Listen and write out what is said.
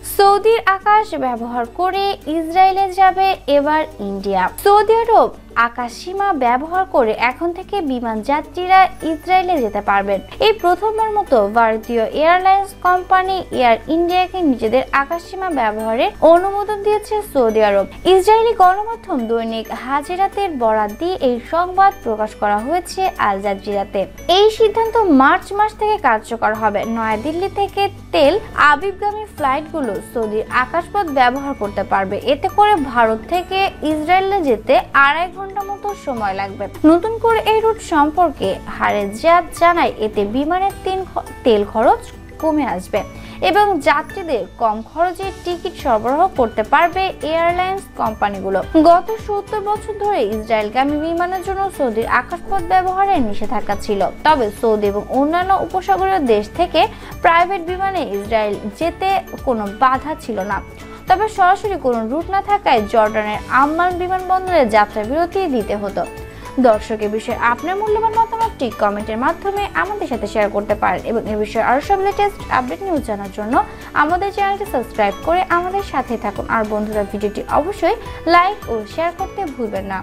সৌদির আকাশ ব্যবহার করে ইসরায়েলে যাবে এবার ইন্ডিয়া। সৌদি আরব আকাশ সীমা ব্যবহার করে এখন থেকে বিমান যাত্রীরা ইসরায়েলে যেতে পারবেন। এই প্রথমবার মতো ভারতীয় এয়ারলাইন্স কোম্পানি এয়ার ইন্ডিয়াকে নিজেদের আকাশ সীমা ব্যবহারের অনুমোদন দিয়েছে সৌদি আরব। ইসরায়েলি গণমাধ্যম দৈনিক হাজিরাতের বরাত দিয়ে এই সংবাদ প্রকাশ করা হয়েছে আল জাজিরাতে। এই সিদ্ধান্ত মার্চ মাস থেকে কার্যকর হবে। নয়াদিল্লি থেকে তেল আবিবগামী ফ্লাইটগুলো সৌদির আকাশপথ ব্যবহার করতে পারবে। এতে করে ভারত থেকে ইসরায়েলে যেতে 2.5 ঘন্টা মতো সময় লাগবে। নতুন করে এই রুট সম্পর্কে হারেজাত জানায়, এতে বিমানের তেল খরচ কমে আসবে এবং যাত্রীদের কম খরচে টিকিট সরবরাহ করতে পারবে এয়ারলাইন্স কোম্পানিগুলো। গত 70 বছর ধরে ইসরায়েলগামী বিমানের জন্য সৌদির আকাশপথ ব্যবহারের নিষেধাজ্ঞা ছিল। তবে সৌদি এবং অন্যান্য উপসাগরীয় দেশ থেকে প্রাইভেট বিমানে ইসরায়েল যেতে কোনো বাধা ছিল না। তবে সরাসরি কোনো রুট না থাকায় জর্ডানের আম্মান বিমানবন্দরে যাত্রা বিরতি দিতে হতো। দর্শক, এ বিষয়ে আপনার মূল্যবান মতামতটি কমেন্টের মাধ্যমে আমাদের সাথে শেয়ার করতে পারেন এবং এ বিষয়ে আরো সব লেটেস্ট আপডেট নিউজ জানার জন্য আমাদের চ্যানেলটি সাবস্ক্রাইব করে আমাদের সাথে থাকুন। আর বন্ধুরা, ভিডিওটি অবশ্যই লাইক ও শেয়ার করতে ভুলবেন না।